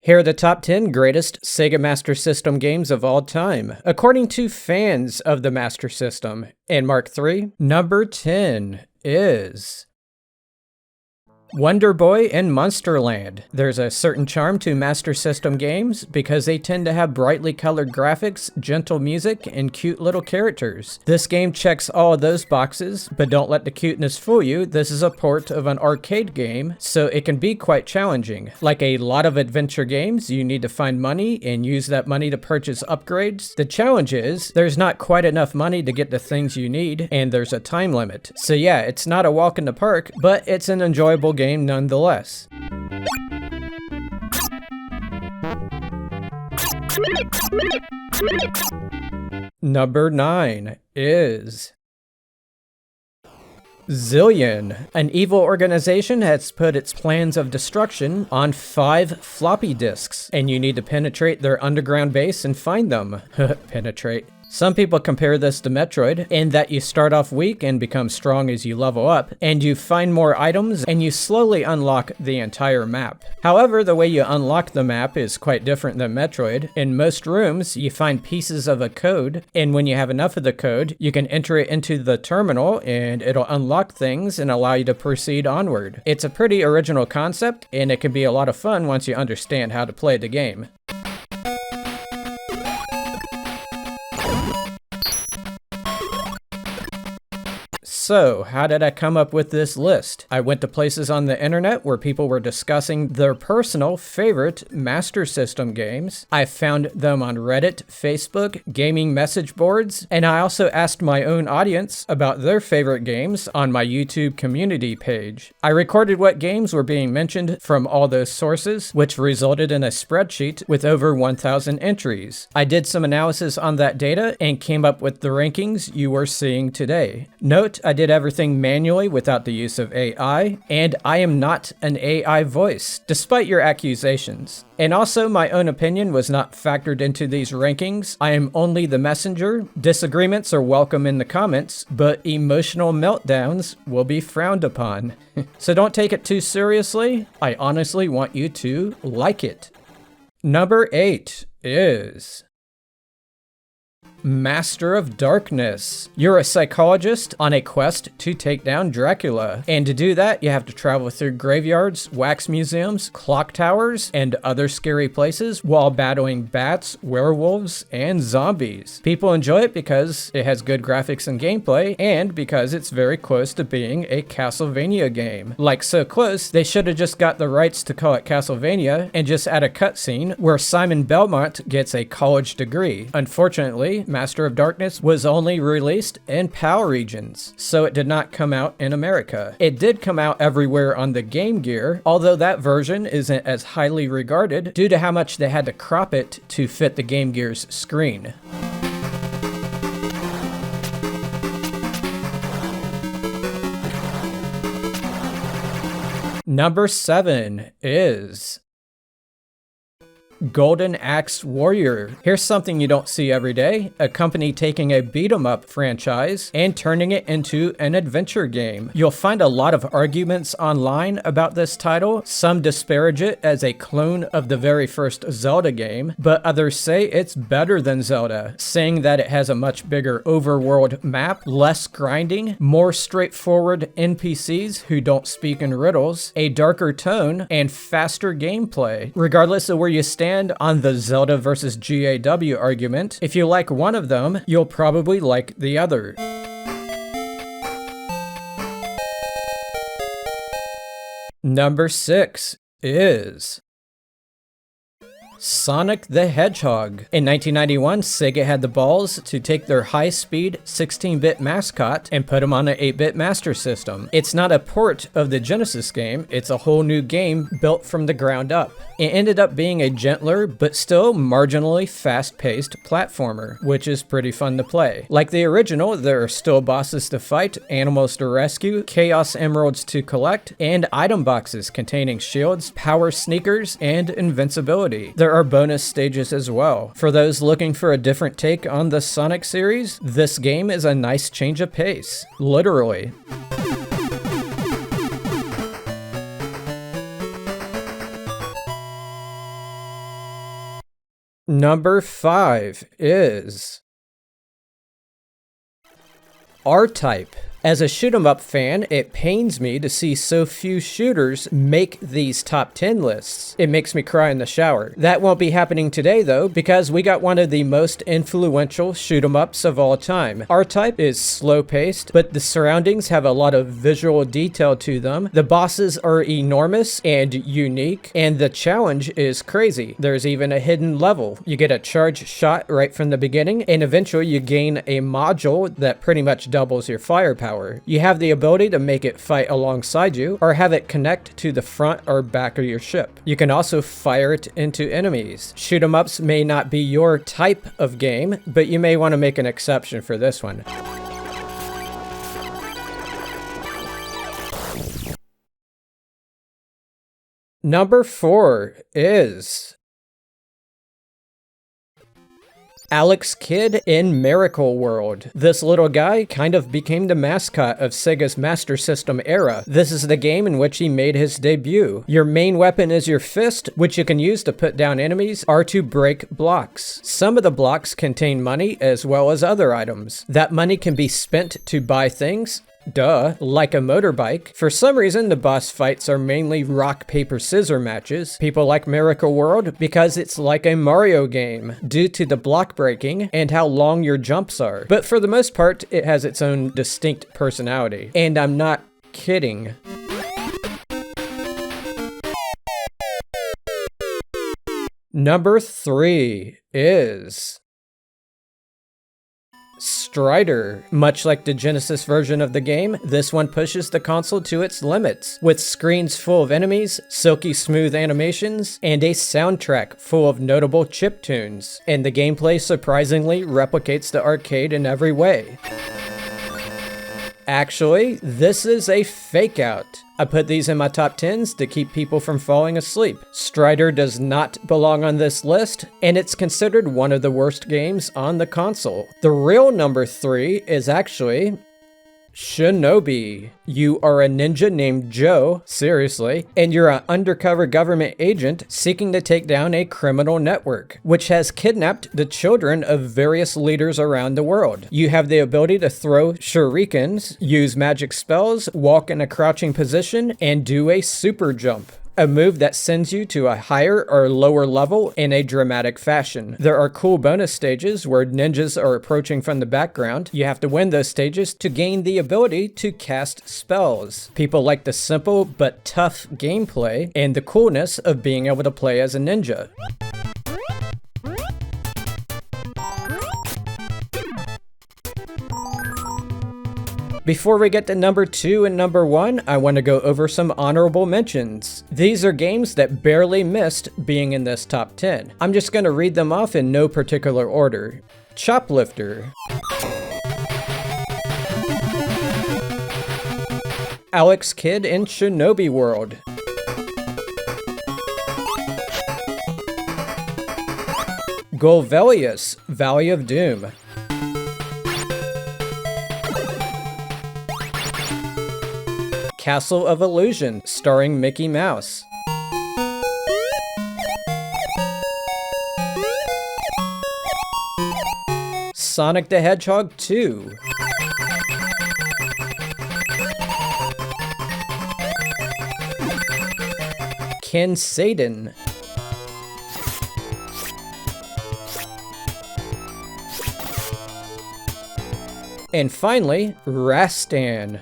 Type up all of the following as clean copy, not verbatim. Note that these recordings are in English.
Here are the top 10 greatest Sega Master System games of all time, according to fans of the Master System. And Mark 3, number 10 is Wonder Boy and Monsterland. There's a certain charm to Master System games because they tend to have brightly colored graphics, gentle music, and cute little characters. This game checks all of those boxes, but don't let the cuteness fool you. This is a port of an arcade game, so it can be quite challenging. Like a lot of adventure games, you need to find money and use that money to purchase upgrades. The challenge is, there's not quite enough money to get the things you need, and there's a time limit. So yeah, it's not a walk in the park, but it's an enjoyable game nonetheless. Number 9 is Zillion. An evil organization has put its plans of destruction on 5 floppy disks, and you need to penetrate their underground base and find them. Penetrate. Some people compare this to Metroid, in that you start off weak and become strong as you level up, and you find more items and you slowly unlock the entire map. However, the way you unlock the map is quite different than Metroid. In most rooms, you find pieces of a code, and when you have enough of the code, you can enter it into the terminal and it'll unlock things and allow you to proceed onward. It's a pretty original concept, and it can be a lot of fun once you understand how to play the game. So, how did I come up with this list? I went to places on the internet where people were discussing their personal favorite Master System games. I found them on Reddit, Facebook, gaming message boards, and I also asked my own audience about their favorite games on my YouTube community page. I recorded what games were being mentioned from all those sources, which resulted in a spreadsheet with over 1,000 entries. I did some analysis on that data and came up with the rankings you are seeing today. Note, I did everything manually without the use of AI, and I am not an AI voice, despite your accusations. And also, my own opinion was not factored into these rankings. I am only the messenger. Disagreements are welcome in the comments, but emotional meltdowns will be frowned upon. So don't take it too seriously. I honestly want you to like it. Number 8 is Master of Darkness. You're a psychologist on a quest to take down Dracula, and to do that you have to travel through graveyards, wax museums, clock towers, and other scary places while battling bats, werewolves, and zombies. People enjoy it because it has good graphics and gameplay, and because it's very close to being a Castlevania game. Like, so close, they should have just got the rights to call it Castlevania and just add a cutscene where Simon Belmont gets a college degree. Unfortunately, Master of Darkness was only released in PAL regions, so it did not come out in America. It did come out everywhere on the Game Gear, although that version isn't as highly regarded due to how much they had to crop it to fit the Game Gear's screen. Number 7 is Golden Axe Warrior. Here's something you don't see every day, a company taking a beat-em-up franchise and turning it into an adventure game. You'll find a lot of arguments online about this title. Some disparage it as a clone of the very first Zelda game, but others say it's better than Zelda, saying that it has a much bigger overworld map, less grinding, more straightforward NPCs who don't speak in riddles, a darker tone, and faster gameplay. Regardless of where you stand on the Zelda versus GAW argument, if you like one of them, you'll probably like the other. Number 6 is Sonic the Hedgehog. In 1991, Sega had the balls to take their high-speed 16-bit mascot and put him on an 8-bit Master System. It's not a port of the Genesis game, it's a whole new game built from the ground up. It ended up being a gentler, but still marginally fast-paced platformer, which is pretty fun to play. Like the original, there are still bosses to fight, animals to rescue, Chaos Emeralds to collect, and item boxes containing shields, power sneakers, and invincibility. There are bonus stages as well. For those looking for a different take on the Sonic series, this game is a nice change of pace. Literally. Number 5 is R-Type. As a shoot-'em-up fan, it pains me to see so few shooters make these top 10 lists. It makes me cry in the shower. That won't be happening today though, because we got one of the most influential shoot-'em-ups of all time. R-Type is slow-paced, but the surroundings have a lot of visual detail to them. The bosses are enormous and unique, and the challenge is crazy. There's even a hidden level. You get a charged shot right from the beginning, and eventually you gain a module that pretty much doubles your firepower. You have the ability to make it fight alongside you, or have it connect to the front or back of your ship. You can also fire it into enemies. Shoot 'em ups may not be your type of game, but you may want to make an exception for this one. Number 4 is Alex Kidd in Miracle World. This little guy kind of became the mascot of Sega's Master System era. This is the game in which he made his debut. Your main weapon is your fist, which you can use to put down enemies or to break blocks. Some of the blocks contain money as well as other items. That money can be spent to buy things, like a motorbike. For some reason, the boss fights are mainly rock, paper, scissors matches. People like Miracle World because it's like a Mario game due to the block breaking and how long your jumps are. But for the most part, it has its own distinct personality. And I'm not kidding. Number 3 is Strider. Much like the Genesis version of the game, this one pushes the console to its limits, with screens full of enemies, silky smooth animations, and a soundtrack full of notable chiptunes. And the gameplay surprisingly replicates the arcade in every way. Actually, this is a fake out. I put these in my top 10s to keep people from falling asleep. Strider does not belong on this list, and it's considered one of the worst games on the console. The real number 3 is actually Shinobi. You are a ninja named Joe, seriously, and you're an undercover government agent seeking to take down a criminal network, which has kidnapped the children of various leaders around the world. You have the ability to throw shurikens, use magic spells, walk in a crouching position, and do a super jump. A move that sends you to a higher or lower level in a dramatic fashion. There are cool bonus stages where ninjas are approaching from the background. You have to win those stages to gain the ability to cast spells. People like the simple but tough gameplay and the coolness of being able to play as a ninja. Before we get to number 2 and number 1, I want to go over some honorable mentions. These are games that barely missed being in this top 10. I'm just going to read them off in no particular order. Choplifter, Alex Kidd in Shinobi World, Golvelius, Valley of Doom, Castle of Illusion, starring Mickey Mouse, Sonic the Hedgehog 2, Ken Saden, and finally, Rastan.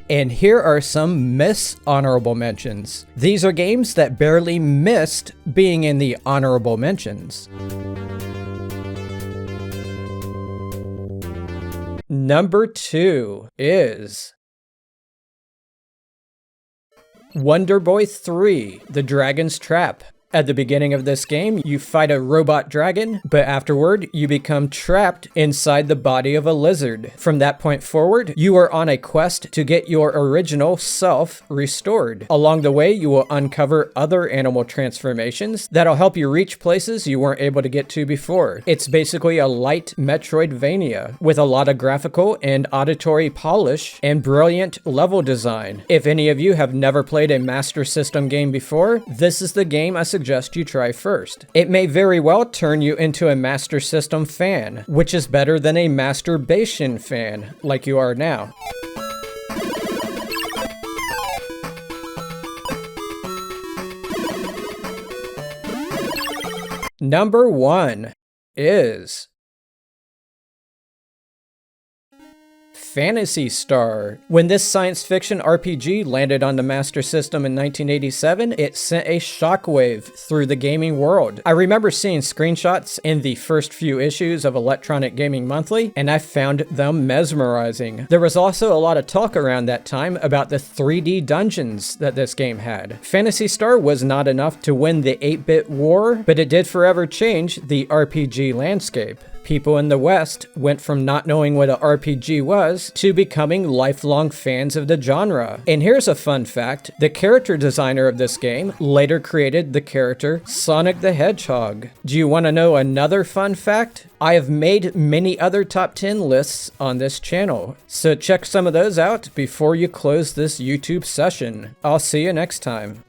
And here are some honorable mentions. These are games that barely missed being in the honorable mentions. Number 2 is Wonder Boy 3, The Dragon's Trap. At the beginning of this game, you fight a robot dragon, but afterward, you become trapped inside the body of a lizard. From that point forward, you are on a quest to get your original self restored. Along the way, you will uncover other animal transformations that'll help you reach places you weren't able to get to before. It's basically a light Metroidvania with a lot of graphical and auditory polish and brilliant level design. If any of you have never played a Master System game before, this is the game I suggest you try first. It may very well turn you into a Master System fan, which is better than a masturbation fan like you are now. Number 1 is Phantasy Star. When this science fiction RPG landed on the Master System in 1987, it sent a shockwave through the gaming world. I remember seeing screenshots in the first few issues of Electronic Gaming Monthly, and I found them mesmerizing. There was also a lot of talk around that time about the 3D dungeons that this game had. Phantasy Star was not enough to win the 8-bit war, but it did forever change the RPG landscape. People in the West went from not knowing what an RPG was to becoming lifelong fans of the genre. And here's a fun fact: the character designer of this game later created the character Sonic the Hedgehog. Do you want to know another fun fact? I have made many other top 10 lists on this channel, so check some of those out before you close this YouTube session. I'll see you next time.